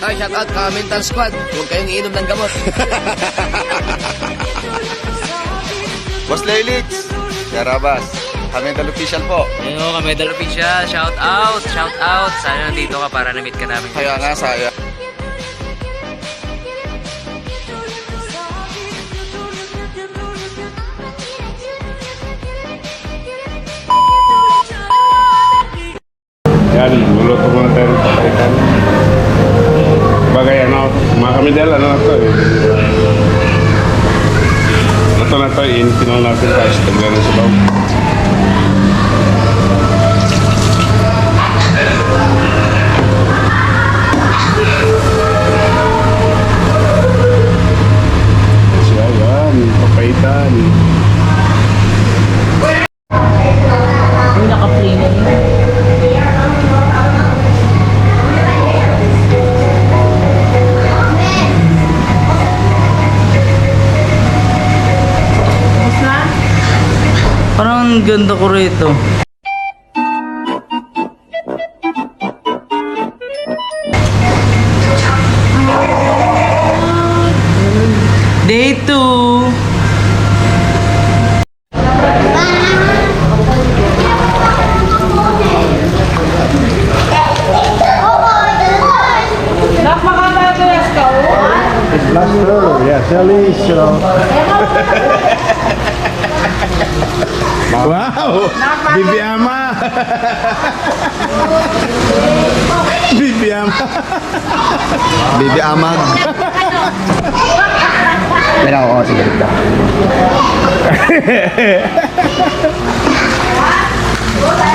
Ay, shout out ka Mental Squad. Huwag kayong iinom ng gamot. Boss Lelix, Yarabas, Kamedal Official po. Ayun, Kamedal Official, shout out, shout out. Sana nandito ka para na-meet ka namin. Kaya nga, saya. Yan, luluto muna tayo ng papaitan. Bagay ano, mga kamidel, ano na to eh. Ito na to, initin lang natin tayo sa taglan ng sabaw. Siya, yan, papaitan. Yung naka-play na yun. Parang ang ganda ko rito. Day 2. Blaster, yeah, Shelly, you know. Wow! Bibi Ama! Bibi Ama! Bibi Amag. Pero ako, sige dito.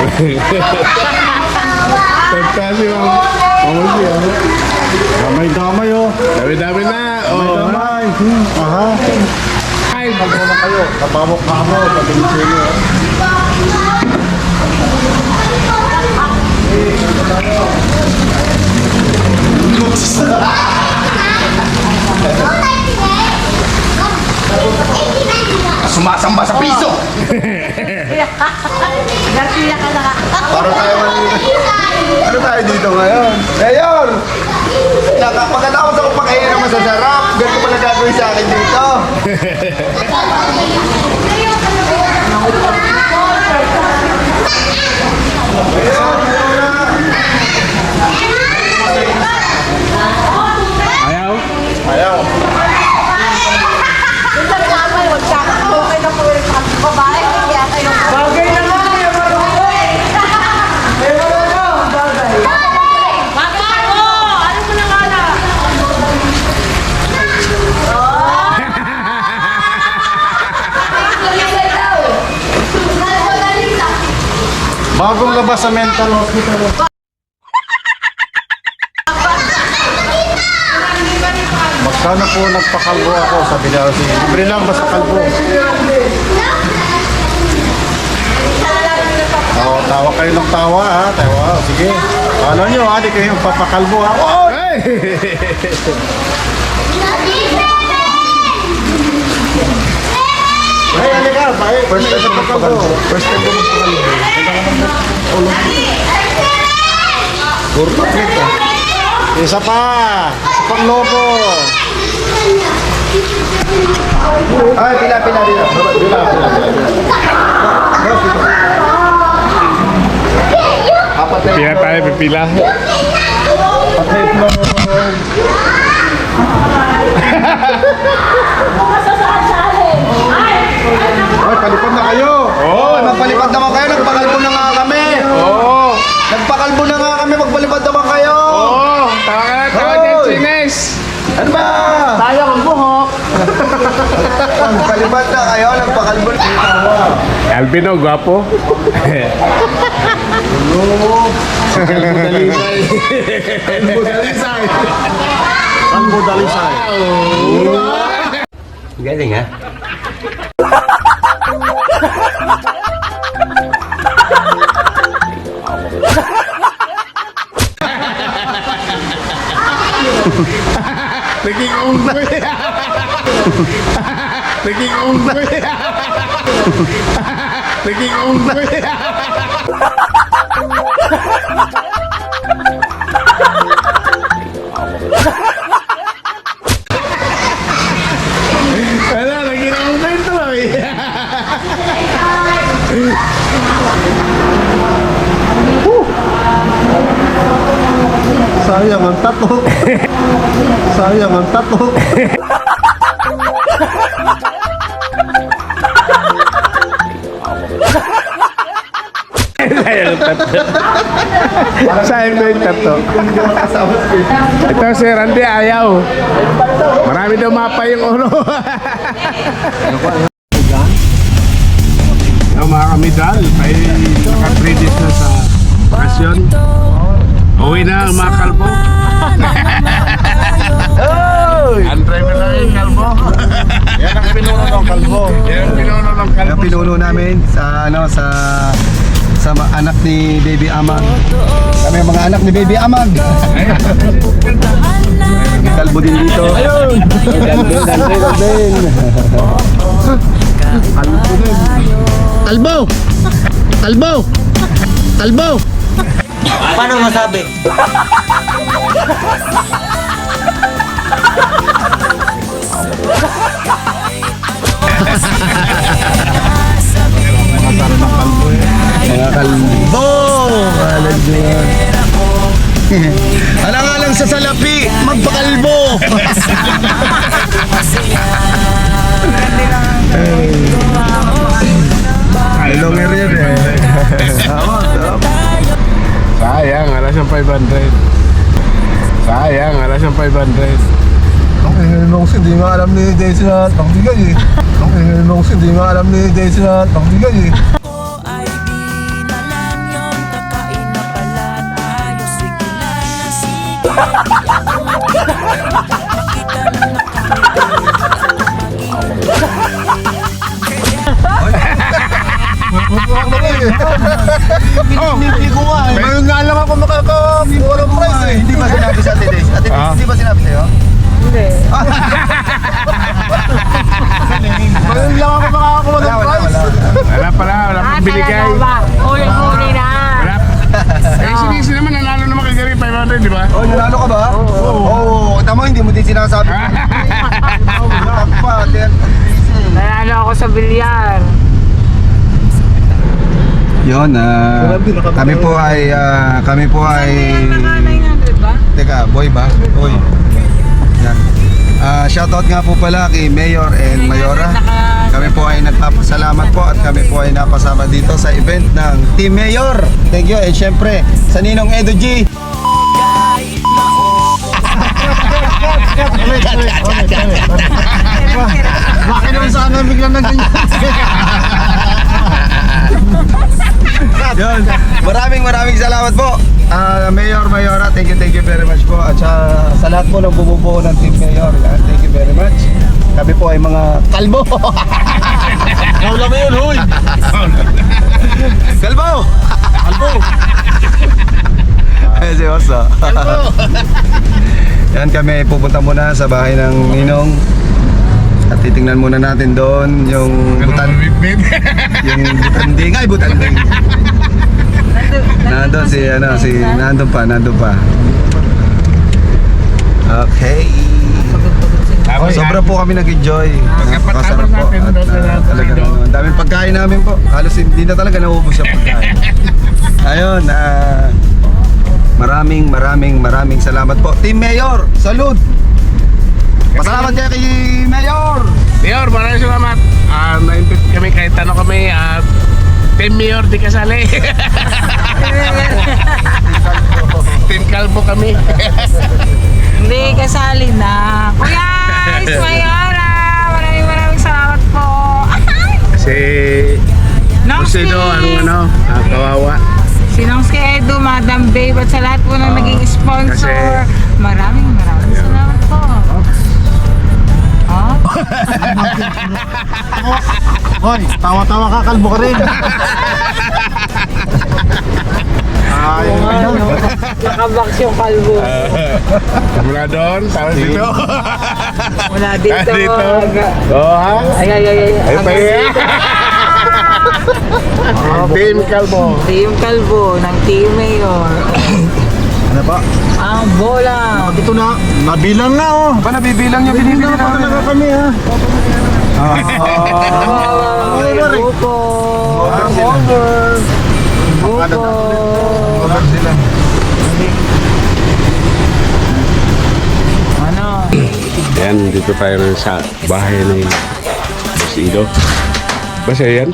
Kasi siya. Damay-damay oh. Dami-dami na. Damay-damay. Aha. Ay, magmuna kayo. Kapamok-kamo. Pabilisin nyo. Sumasamba sa piso! Garcia ka na ka. Para tayo ano tayo dito ngayon? Ngayon! Pagkatapos ako pakainin ng masasarap, ganito pala gagawin sa akin dito. Ayaw? Ayaw. Yung sa tama yun, tsaka okay na po yung babae. Kaya kayo. Bagay na nga. Bagay mo! Ano mo na nga na? Bagong labas sa mental hospital. Magkano po nagpakalbo ako? Sabi niya kasi, libre lang basta kalbo. Tawa kayo ng tawa ha. Tawa, sige. Ano nyo ha, di kayo papakalbo ha. Oh! Hey! Hey, ano ka? First time ko magpakalbo. First time ko magpakalbo. Puro paklit ha. Isa pa! Isa pang lobo! Ay, pila dito. Bila. Apat na Pila tayo, pipila. patay mo. Ay, palipad na kayo! Oo! Magpalipad naman kayo, nagpakalbo na nga kami. Oo! Nagpakalbo na nga kami, magpalipad naman kayo. Oo! Tawa ka na, tawa dyan, Hoy! Chines! Ano ba? Sayang ang buhok. Magpalipad na kayo, nagpakalbo na. Albino, gwapo. Kalbo dalisay. Galing ha? Naging unggoy. Naging unggoy. Naging unggoy. Wala, naging ang kwento lang eh. Sayang ang tato. Sayang ang tato. Sayang na yung tato. Ito si Randy ayaw. Marami daw mapa yung ulo. Yung mga kamidal, may naka-3 days na sa bakasyon. Uwi na ang mga kalbo. Antray mo lang yung kalbo. Yan ang pinuno ng kalbo. Yan ang pinuno ng Yan kalbo. ang pinuno namin sa anak ni Baby Amag. Kami ang mga anak ni Baby Amag. May kalbo din dito. Ayun! Kalbo din. Kalbo! Kalbo! Kalbo! Paano masabi? Mga kalbo! Alam nyo yan. Alang-alang sa salapi, magpakalbo! Longer yan eh. Tama, tama. Sayang, alas yung 500. Sayang, alas yung 500. Ang nung hindi nga alam ni Daisy na nagbigay eh. Ang nung hindi nga alam ni Daisy na nagbigay eh. Ay di na lang yun, kakain na pala tayo. Sige lang na sige. Makita na Hindi ko nga eh. Ngayon nga lang ako makakakuha ng prize eh. Hindi ba sinabi sa Ate Daisy? Ate Daisy, hindi ba sinabi sa'yo? Hindi. Ngayon lang ako makakakuha ng prize. Wala pala, wala pang binigay. Huli na. Wala. Eh, sinisi naman, nanalo naman kay Gary 500, di ba? Oh, nanalo ka ba? Oo. Tama, hindi mo din sinasabi. Nanalo ako sa bilyar. Yun, kami po ay ba? Teka, boy ba? Boy. Yan. Shoutout nga po pala kay Mayor and Mayora. Kami po ay nagpapasalamat po at kami po ay napasama dito sa event ng Team Mayor. Thank you. And syempre, sa Ninong Edo G. Bakit naman sana biglang nagganyan? Yun. Maraming salamat po. Mayor, Mayora, thank you very much po. At sa lahat po ng bumubuo ng Team Mayor, thank you very much. Kami po ay mga kalbo. Kaula mo yun, huy! Kalbo! Kalbo! Ay, si Oso. Yan, kami pupunta muna sa bahay ng Ninong. At titingnan muna natin doon yung butanding. Ay, butanding. Nandun pa. Okay. Sobra po kami nag-enjoy. Napakasarap po. At talaga ang daming pagkain namin po. Halos hindi na talaga naubos ang pagkain. Ayun, maraming salamat po. Team Mayor, salute! Pasalamat kayo kay Mayor! Mayor, maraming salamat. Na-invite kami kahit ano kami. Team Mayor, di kasali. Team Kalbo kami. Hindi, kasali na. Kuya, Mayora! Maraming salamat po. Si Lucido, kawawa. Sinong si Edo, Madam Babe, at sa lahat po na naging sponsor. Maraming salamat po. Hoy, tawa-tawa ka, kalbo ka rin. Nakabox yung kalbo. Mula doon, tapos dito. Wala dito. Dito. Ha? Ay. Ay, pa Team Kalbo. Team Kalbo ng Team Mayor. Ano po? Ang bola. Ito na, nabilang na oh. Ba nabibilang niya binibili Nabilang pa namin? talaga kami ha. Buko. Over sila. Ano? Yan, dito tayo sa bahay ni Boss Ido. Basta yan?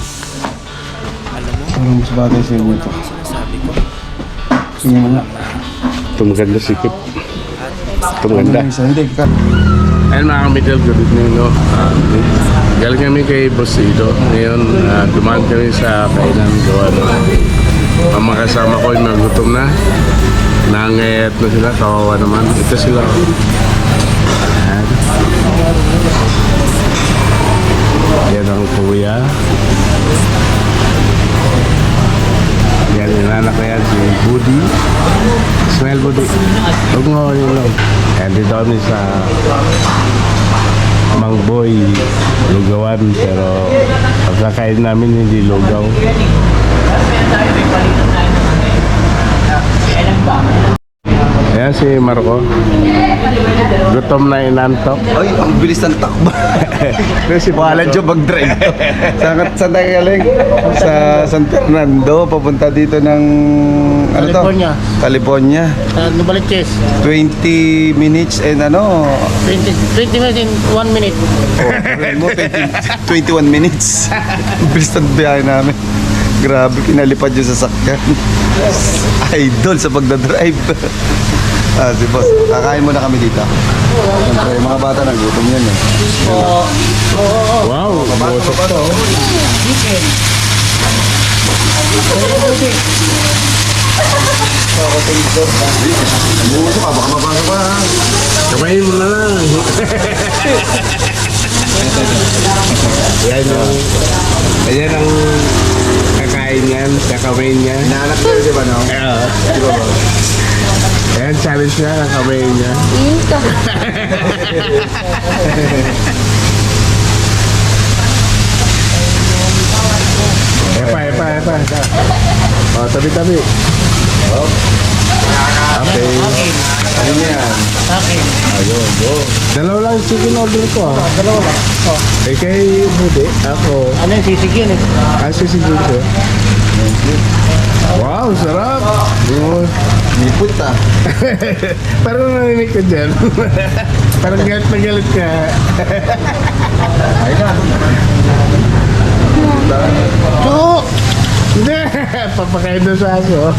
Anong mas bagay sa inyo ito? Sige mo nga. Ito maganda sikip. Ito maganda. Hindi ka. Ayun mga kamitel, good evening, no? Galing kami kay Boss Ido. Ngayon, dumaan kami sa kainan gawa. Ang mga kasama ko yung nagutom na. Nangayat na sila, kawawa naman. Ito sila. Ayan. Yan ang kuya. Yan yung anak na yan, si Budi. Smell Budi. Huwag mo yun lang. And dito kami sa Mang Boy Lugawan, pero pagkakain namin hindi lugaw. Ayan si Marco. Gutom na inantok. Ay, ang bilis ng takbo. Si Wala dyan mag-drive to. Saan tayo galing? Sa San Fernando, papunta dito ng ano to? California. California. Nubaliches. 20 minutes and ano? 20 minutes in 1 minute. Mo 21 minutes. Ang bilis ng biyahe namin. Grabe, kinalipad yung sasakyan. Idol sa pagdadrive. Si boss, kakain muna kami dito. Siyempre, mga bata nagutom yan eh. Wow, bosok to. Buso ka, baka mapasok ka ha. Kamayin mo na lang. Yan ang kakain yan, kakawain niya. Inaanak ko di ba no? Di ba ba? Ayan, challenge niya, kakawain niya. Epa. Oh, tabi-tabi. Okay. Ano niya yan? Ayun, go. Dalawa lang yung chicken order ko ah. Dalawa lang. Oh. Eh kay Bude, ako. Ano yung sisig yun eh? Kasi si Jude. Wow, sarap. Yun. Niput ah. Parang naninig ka dyan. Parang galit na galit ka. Ay na. Oo! Hindi! Papakain na sa aso.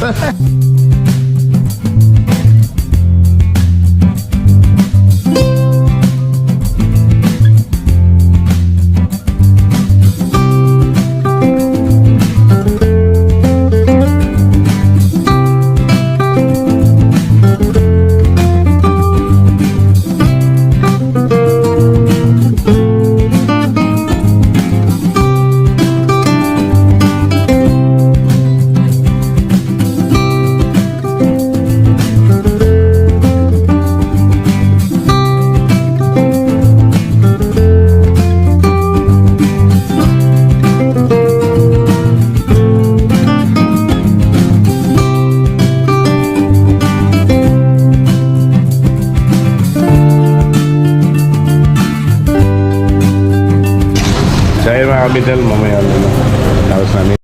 So ayun mga kabidal, mamaya na. Tapos namin.